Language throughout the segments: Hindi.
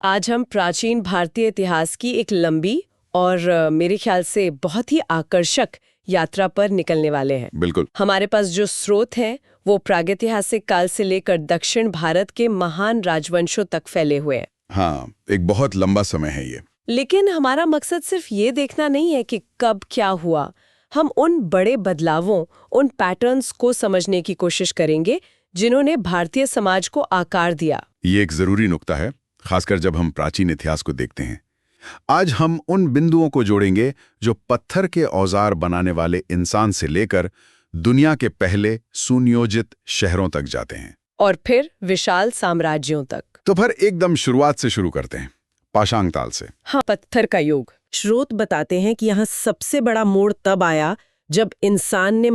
आज हम प्राचीन भारतीय इतिहास की एक लंबी और मेरे ख्याल से बहुत ही आकर्षक यात्रा पर निकलने वाले हैं। बिल्कुल। हमारे पास जो स्रोत हैं वो प्रागैतिहासिक काल से लेकर दक्षिण भारत के महान राजवंशों तक फैले हुए हैं। हाँ, एक बहुत लंबा समय है ये। लेकिन हमारा मकसद सिर्फ ये देखना नहीं है कि कब क्या हुआ। हम उन बड़े बदलावों, उन पैटर्न्स को समझने की कोशिश करेंगे जिन्होंने भारतीय समाज को आकार दिया। ये एक जरूरी नुक्ता है, खासकर जब हम प्राचीन इतिहास को देखते हैं। आज हम उन बिंदुओं को जोड़ेंगे जो पत्थर के औजार बनाने वाले इंसान से लेकर दुनिया के पहले सुनियोजित शहरों तक जाते हैं, और फिर विशाल साम्राज्यों तक। तो फिर एकदम शुरुआत से शुरू करते हैं, पाषाण काल से। हाँ, पत्थर का युग। स्रोत बताते हैं कि यहाँ सबसे बड़ा मोड़ तब आया जब इंसान ने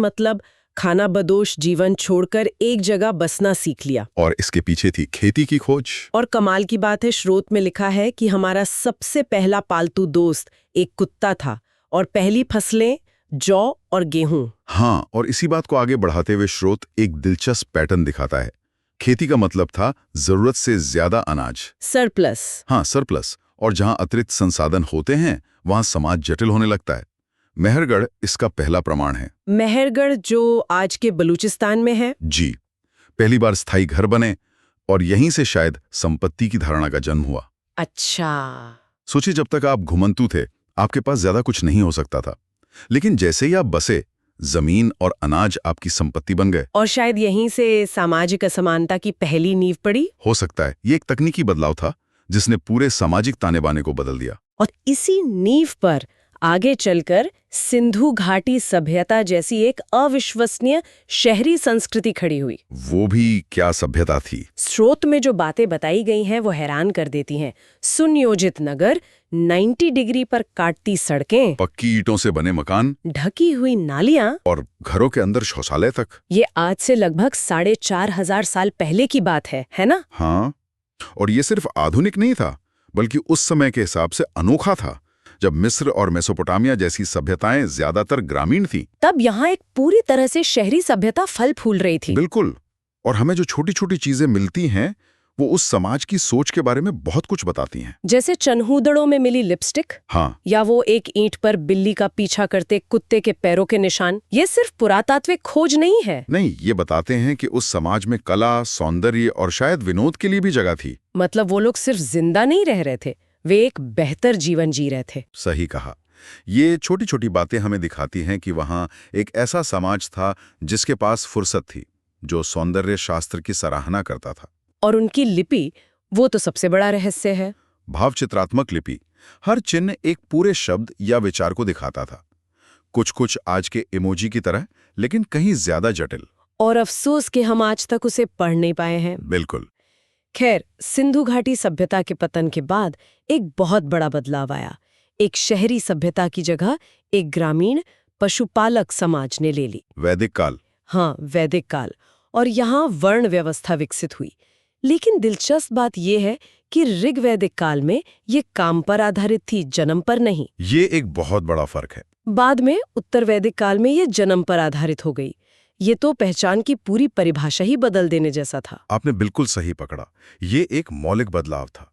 खाना बदोश जीवन छोड़कर एक जगह बसना सीख लिया। और इसके पीछे थी खेती की खोज। और कमाल की बात है, स्रोत में लिखा है कि हमारा सबसे पहला पालतू दोस्त एक कुत्ता था और पहली फसलें जौ और गेहूं। हाँ, और इसी बात को आगे बढ़ाते हुए स्रोत एक दिलचस्प पैटर्न दिखाता है। खेती का मतलब था जरूरत से ज्यादा अनाज, सरप्लस। हाँ, सरप्लस। और जहां अतिरिक्त संसाधन होते हैं वहां समाज जटिल होने लगता है। मेहरगढ़ इसका पहला प्रमाण है। मेहरगढ़ जो आज के बलूचिस्तान में है। जी, पहली बार स्थायी घर बने और यहीं से शायद संपत्ति की धारणा का जन्म हुआ। अच्छा। सोचिए, जब तक आप घुमंतू थे आपके पास ज्यादा कुछ नहीं हो सकता था, लेकिन जैसे ही आप बसे जमीन और अनाज आपकी संपत्ति बन गए। और शायद यहीं से सामाजिक असमानता की पहली नींव पड़ी। हो सकता है ये एक तकनीकी बदलाव था जिसने पूरे सामाजिक ताने बाने को बदल दिया। और इसी नींव पर आगे चलकर सिंधु घाटी सभ्यता जैसी एक अविश्वसनीय शहरी संस्कृति खड़ी हुई। वो भी क्या सभ्यता थी। स्रोत में जो बातें बताई गई हैं वो हैरान कर देती हैं। सुनियोजित नगर, 90 डिग्री पर काटती सड़कें, पक्की ईंटों से बने मकान, ढकी हुई नालियां, और घरों के अंदर शौचालय तक। ये आज से लगभग 4,500 साल पहले की बात है ना? हाँ, और ये सिर्फ आधुनिक नहीं था बल्कि उस समय के हिसाब से अनोखा था, जब मिस्र और मेसोपोटामिया जैसी सभ्यताएं ज्यादातर ग्रामीण थीं। तब यहाँ एक पूरी तरह से शहरी सभ्यता फल फूल रही थी। बिल्कुल। और हमें जो छोटी छोटी चीजें मिलती हैं वो उस समाज की सोच के बारे में बहुत कुछ बताती हैं। जैसे चनहूदड़ों में मिली लिपस्टिक, हाँ, या वो एक ईंट पर बिल्ली का पीछा करते कुत्ते के पैरों के निशान। ये सिर्फ पुरातात्विक खोज नहीं है। नहीं, ये बताते हैं कि उस समाज में कला, सौंदर्य और शायद विनोद के लिए भी जगह थी। मतलब वो लोग सिर्फ जिंदा नहीं रह रहे थे, वे एक बेहतर जीवन जी रहे थे। सही कहा। ये छोटी छोटी बातें हमें दिखाती हैं कि वहाँ एक ऐसा समाज था जिसके पास फुर्सत थी, जो सौंदर्य शास्त्र की सराहना करता था। और उनकी लिपि, वो तो सबसे बड़ा रहस्य है। भावचित्रात्मक लिपि, हर चिन्ह एक पूरे शब्द या विचार को दिखाता था। कुछ कुछ आज के इमोजी की तरह, लेकिन कहीं ज्यादा जटिल। और अफसोस कि हम आज तक उसे पढ़ नहीं पाए हैं। बिल्कुल। खैर, सिंधु घाटी सभ्यता के पतन के बाद एक बहुत बड़ा बदलाव आया। एक शहरी सभ्यता की जगह एक ग्रामीण पशुपालक समाज ने ले ली। वैदिक काल। हाँ, वैदिक काल। और यहाँ वर्ण व्यवस्था विकसित हुई। लेकिन दिलचस्प बात यह है कि ऋग्वैदिक काल में ये काम पर आधारित थी, जन्म पर नहीं। ये एक बहुत बड़ा फर्क है। बाद में उत्तर वैदिक काल में ये जन्म पर आधारित हो गई। ये तो पहचान की पूरी परिभाषा ही बदल देने जैसा था। आपने बिल्कुल सही पकड़ा। ये एक मौलिक बदलाव था।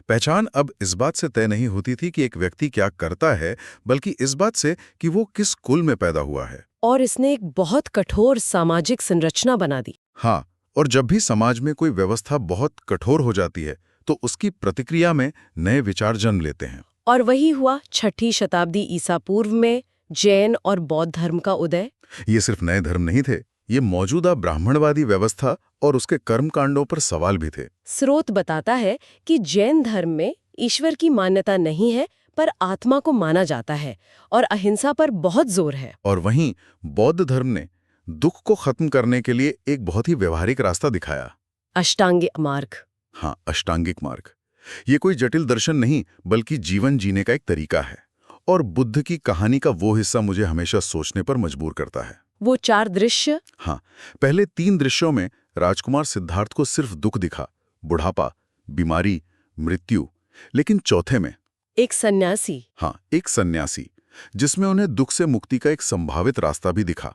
पहचान अब इस बात से तय नहीं होती थी कि एक व्यक्ति क्या करता है, बल्कि इस बात से कि वो किस कुल में पैदा हुआ है। और इसने एक बहुत कठोर सामाजिक संरचना बना दी। हाँ, और जब भी समाज में कोई व्यवस्था बहुत कठोर हो जाती है तो उसकी प्रतिक्रिया में नए विचार जन्म लेते हैं। और वही हुआ 6ठी शताब्दी ईसा पूर्व में जैन और बौद्ध धर्म का उदय। ये सिर्फ नए धर्म नहीं थे, ये मौजूदा ब्राह्मणवादी व्यवस्था और उसके कर्मकांडों पर सवाल भी थे। स्रोत बताता है कि जैन धर्म में ईश्वर की मान्यता नहीं है, पर आत्मा को माना जाता है और अहिंसा पर बहुत जोर है। और वहीं बौद्ध धर्म ने दुख को खत्म करने के लिए एक बहुत ही व्यवहारिक रास्ता दिखाया, अष्टांगिक मार्ग। हाँ, अष्टांगिक मार्ग। ये कोई जटिल दर्शन नहीं बल्कि जीवन जीने का एक तरीका है। और बुद्ध की कहानी का वो हिस्सा मुझे हमेशा सोचने पर मजबूर करता है। वो 4 दृश्य। हाँ, पहले 3 दृश्यों में राजकुमार सिद्धार्थ को सिर्फ दुख दिखा, बुढ़ापा, बीमारी, मृत्यु। लेकिन चौथे में एक सन्यासी। हाँ, एक सन्यासी, जिसमें उन्हें दुख से मुक्ति का एक संभावित रास्ता भी दिखा।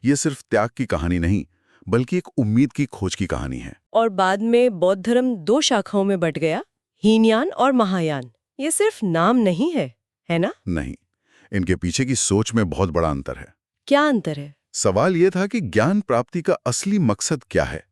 ये सिर्फ त्याग की कहानी नहीं बल्कि एक उम्मीद की खोज की कहानी है। और बाद में बौद्ध धर्म 2 शाखाओं में बंट गया, हीनयान और महायान, ये सिर्फ नाम नहीं है ना? नहीं, इनके पीछे की सोच में बहुत बड़ा अंतर है। क्या अंतर है? सवाल यह था कि ज्ञान प्राप्ति का असली मकसद क्या है।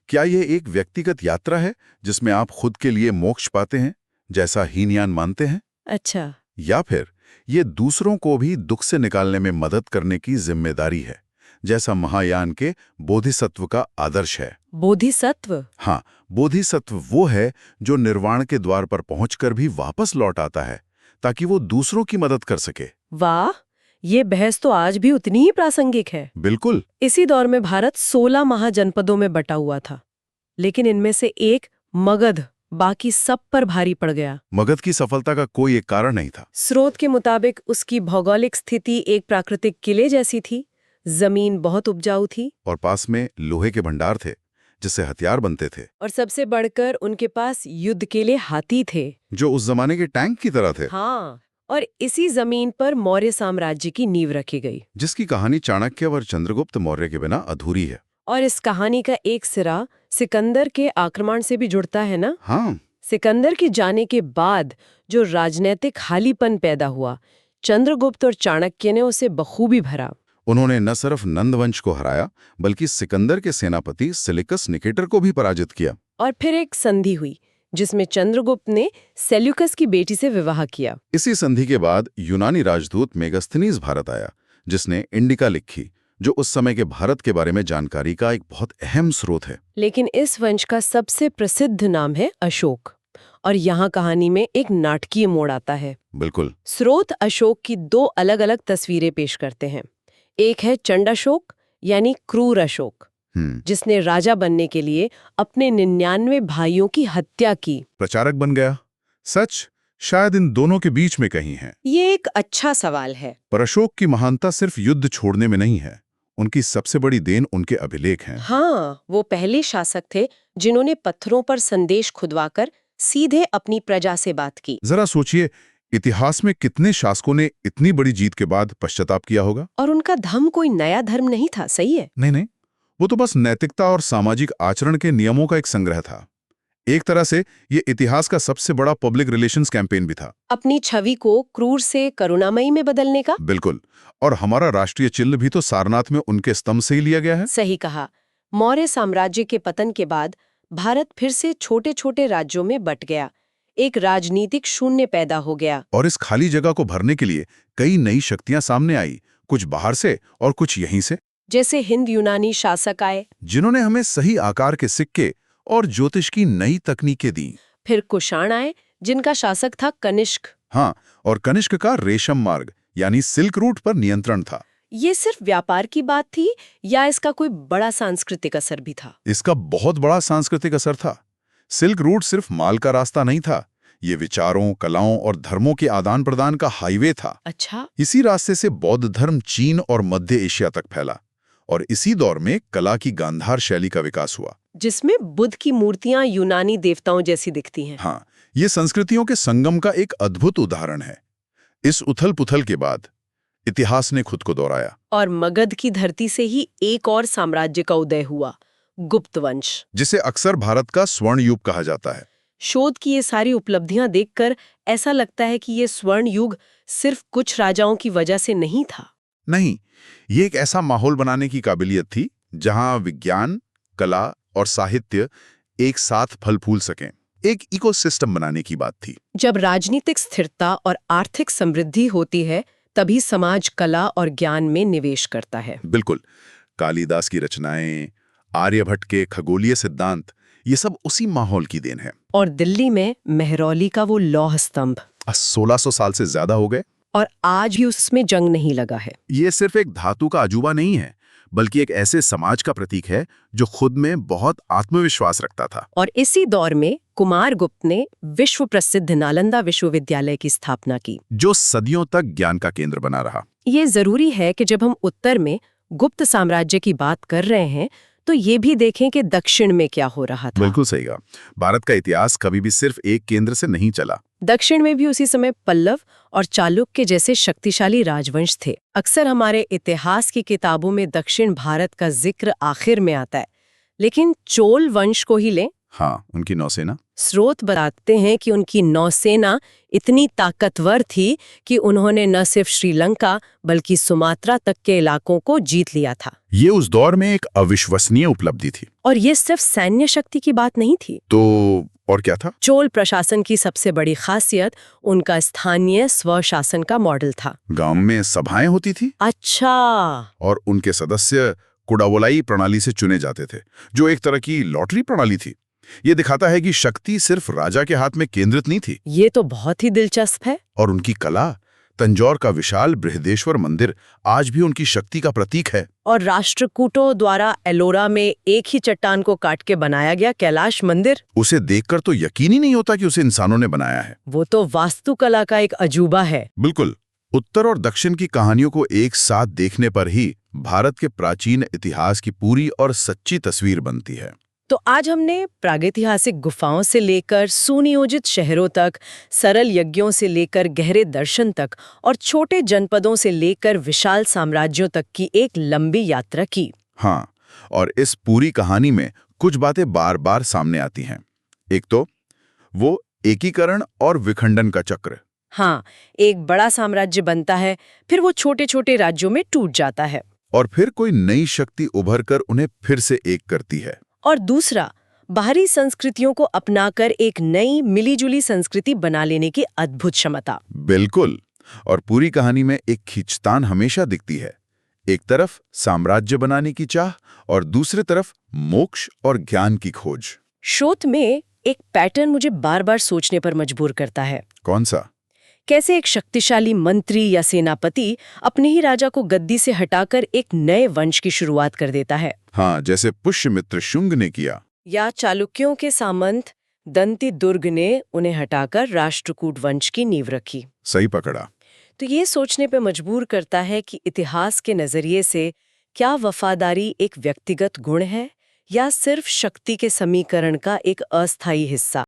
क्या यह एक व्यक्तिगत यात्रा है जिसमें आप खुद के लिए मोक्ष पाते हैं, जैसा हीनयान मानते हैं? अच्छा, या फिर ये दूसरों को भी दुख से निकालने में मदद करने की जिम्मेदारी है, जैसा महायान के बोधिसत्व का आदर्श है? बोधिसत्व? हाँ, बोधिसत्व वो है जो निर्वाण के द्वार पर पहुंचकर भी वापस लौट आता है ताकि वो दूसरों की मदद कर सके। वाह, ये बहस तो आज भी उतनी ही प्रासंगिक है। बिल्कुल। इसी दौर में भारत 16 महाजनपदों में बटा हुआ था, लेकिन इनमें से एक मगध बाकी सब पर भारी पड़ गया। मगध की सफलता का कोई एक कारण नहीं था। स्रोत के मुताबिक उसकी भौगोलिक स्थिति एक प्राकृतिक किले जैसी थी, जमीन बहुत उपजाऊ थी और पास में लोहे के भंडार थे जिससे हथियार बनते थे, और सबसे बढ़कर उनके पास युद्ध के लिए हाथी थे, जो उस जमाने के टैंक की तरह थे। हाँ, और इसी जमीन पर मौर्य साम्राज्य की नींव रखी गई। जिसकी कहानी चाणक्य और चंद्रगुप्त मौर्य के बिना अधूरी है। और इस कहानी का एक सिरा सिकंदर के आक्रमण से भी जुड़ता है ना? हाँ, सिकंदर के जाने के बाद जो राजनीतिक खालीपन पैदा हुआ, चंद्रगुप्त और चाणक्य ने उसे बखूबी भरा। उन्होंने न सिर्फ नंदवंश को हराया बल्कि सिकंदर के सेनापति सिलिकस निकेटर को भी पराजित किया। और फिर एक संधि हुई जिसमें चंद्रगुप्त ने सेल्यूकस की बेटी से विवाह किया। इसी संधि के बाद यूनानी राजदूत मेगास्थनीज भारत आया, जिसने इंडिका लिखी, जो उस समय के भारत के बारे में जानकारी का एक बहुत अहम स्रोत है। लेकिन इस वंश का सबसे प्रसिद्ध नाम है अशोक, और यहाँ कहानी में एक नाटकीय मोड़ आता है। बिल्कुल। स्रोत अशोक की 2 अलग-अलग तस्वीरें पेश करते हैं। एक है चंडाशोक यानी क्रूर अशोक, जिसने राजा बनने के लिए अपने 99 भाइयों की हत्या की। प्रचारक बन गया। सच शायद इन दोनों के बीच में कहीं है। ये एक अच्छा सवाल है। पर अशोक की महानता सिर्फ युद्ध छोड़ने में नहीं है, उनकी सबसे बड़ी देन उनके अभिलेख हैं। हाँ, वो पहले शासक थे जिन्होंने पत्थरों पर संदेश खुदवाकर सीधे अपनी प्रजा से बात की। जरा सोचिए, इतिहास में कितने शासकों ने इतनी बड़ी जीत के बाद पश्चाताप किया होगा? और उनका धर्म कोई नया धर्म नहीं था, सही है? नहीं, वो तो बस नैतिकता और सामाजिक आचरण के नियमों का एक संग्रह था। एक तरह से ये इतिहास का सबसे बड़ा पब्लिक रिलेशंस कैंपेन भी था। अपनी छवि को क्रूर से करुणामयी में बदलने का। बिल्कुल। और हमारा राष्ट्रीय चिन्ह भी तो सारनाथ में उनके स्तंभ से ही लिया गया है। सही कहा। मौर्य साम्राज्य के पतन के बाद भारत फिर से छोटे-छोटे राज्यों में बट गया। एक राजनीतिक शून्य पैदा हो गया। और इस खाली जगह को भरने के लिए कई नई शक्तियां सामने आई, कुछ बाहर से और कुछ यहीं से। जैसे हिंद यूनानी शासक आए, जिन्होंने हमें सही आकार के सिक्के और ज्योतिष की नई तकनीकें दी। फिर कुषाण आए, जिनका शासक था कनिष्क। हाँ, और कनिष्क का रेशम मार्ग यानी सिल्क रूट पर नियंत्रण था। ये सिर्फ व्यापार की बात थी या इसका कोई बड़ा सांस्कृतिक असर भी था? इसका बहुत बड़ा सांस्कृतिक असर था। सिल्क रूट सिर्फ माल का रास्ता नहीं था, ये विचारों, कलाओं और धर्मों के आदान प्रदान का हाईवे था। अच्छा। इसी रास्ते से बौद्ध धर्म चीन और मध्य एशिया तक फैला, और इसी दौर में कला की गांधार शैली का विकास हुआ, जिसमें बुद्ध की मूर्तियां यूनानी देवताओं जैसी दिखती हैं। हाँ, ये संस्कृतियों के संगम का एक अद्भुत उदाहरण है। इस उथल-पुथल के बाद इतिहास ने खुद को दोहराया और मगध की धरती से ही एक और साम्राज्य का उदय हुआ, गुप्त वंश, जिसे अक्सर भारत का स्वर्ण युग कहा जाता है। शोध की ये सारी उपलब्धियां देखकर ऐसा लगता है कि ये स्वर्ण युग सिर्फ कुछ राजाओं की वजह से नहीं था। नहीं, ये एक ऐसा माहौल बनाने की काबिलियत थी जहां विज्ञान, कला और साहित्य एक साथ फल फूल सकें। एक इकोसिस्टम बनाने की बात थी। जब राजनीतिक स्थिरता और आर्थिक समृद्धि होती है, तभी समाज कला और ज्ञान में निवेश करता है। बिल्कुल। कालिदास की रचनाएं, आर्यभट्ट के खगोलीय सिद्धांत, ये सब उसी माहौल की देन है। और दिल्ली में मेहरौली का वो लौह स्तंभ 1600 साल से ज्यादा हो गए, और आज भी उसमें जंग नहीं लगा है। ये सिर्फ एक धातु का अजूबा नहीं है, बल्कि एक ऐसे समाज का प्रतीक है जो खुद में बहुत आत्मविश्वास रखता था। और इसी दौर में कुमारगुप्त ने विश्व प्रसिद्ध नालंदा विश्वविद्यालय की स्थापना की, जो सदियों तक ज्ञान का केंद्र बना रहा। ये जरूरी है कि जब हम उत्तर में गुप्त साम्राज्य की बात कर रहे हैं तो ये भी देखें कि दक्षिण में क्या हो रहा था। बिल्कुल सही कहा। भारत का इतिहास कभी भी सिर्फ एक केंद्र से नहीं चला। दक्षिण में भी उसी समय पल्लव और चालुक्य जैसे शक्तिशाली राजवंश थे। अक्सर हमारे इतिहास की किताबों में दक्षिण भारत का जिक्र आखिर में आता है, लेकिन चोल वंश को ही लें हाँ, उनकी नौसेना। स्रोत बताते हैं कि उनकी नौसेना इतनी ताकतवर थी कि उन्होंने न सिर्फ श्रीलंका बल्कि सुमात्रा तक के इलाकों को जीत लिया था। ये उस दौर में एक अविश्वसनीय उपलब्धि थी। और ये सिर्फ सैन्य शक्ति की बात नहीं थी। तो और क्या था? चोल प्रशासन की सबसे बड़ी खासियत उनका स्थानीय स्वशासन का मॉडल था। गांव में सभाएं होती थी। अच्छा। और उनके सदस्य कुडावोलाई प्रणाली से चुने जाते थे, जो एक तरह की लॉटरी प्रणाली थी। ये दिखाता है कि शक्ति सिर्फ राजा के हाथ में केंद्रित नहीं थी। ये तो बहुत ही दिलचस्प है। और उनकी कला, तंजौर का विशाल बृहदेश्वर मंदिर आज भी उनकी शक्ति का प्रतीक है। और राष्ट्रकूटों द्वारा एलोरा में एक ही चट्टान को काट के बनाया गया कैलाश मंदिर, उसे देखकर तो यकीन ही नहीं होता कि उसे इंसानों ने बनाया है। वो तो वास्तुकला का एक अजूबा है। बिल्कुल। उत्तर और दक्षिण की कहानियों को एक साथ देखने पर ही भारत के प्राचीन इतिहास की पूरी और सच्ची तस्वीर बनती है। तो आज हमने प्रागैतिहासिक गुफाओं से लेकर सुनियोजित शहरों तक, सरल यज्ञों से लेकर गहरे दर्शन तक और छोटे जनपदों से लेकर विशाल साम्राज्यों तक की एक लंबी यात्रा की। हाँ, और इस पूरी कहानी में कुछ बातें बार बार सामने आती हैं। एक तो वो एकीकरण और विखंडन का चक्र। हाँ, एक बड़ा साम्राज्य बनता है, फिर वो छोटे छोटे राज्यों में टूट जाता है। और फिर कोई नई शक्ति उभर कर उन्हें फिर से एक करती है। और दूसरा, बाहरी संस्कृतियों को अपनाकर एक नई मिलीजुली संस्कृति बना लेने की अद्भुत क्षमता। बिल्कुल। और पूरी कहानी में एक खींचतान हमेशा दिखती है। एक तरफ साम्राज्य बनाने की चाह और दूसरी तरफ मोक्ष और ज्ञान की खोज। शोध में एक पैटर्न मुझे बार बार सोचने पर मजबूर करता है। कौन सा? कैसे एक शक्तिशाली मंत्री या सेनापति अपने ही राजा को गद्दी से हटाकर एक नए वंश की शुरुआत कर देता है। हाँ, जैसे पुष्यमित्र शुंग ने किया। या चालुक्यों के सामंत दंती दुर्ग ने उन्हें हटाकर राष्ट्रकूट वंश की नींव रखी। सही पकड़ा। तो ये सोचने पे मजबूर करता है कि इतिहास के नजरिए से क्या वफादारी एक व्यक्तिगत गुण है या सिर्फ शक्ति के समीकरण का एक अस्थायी हिस्सा।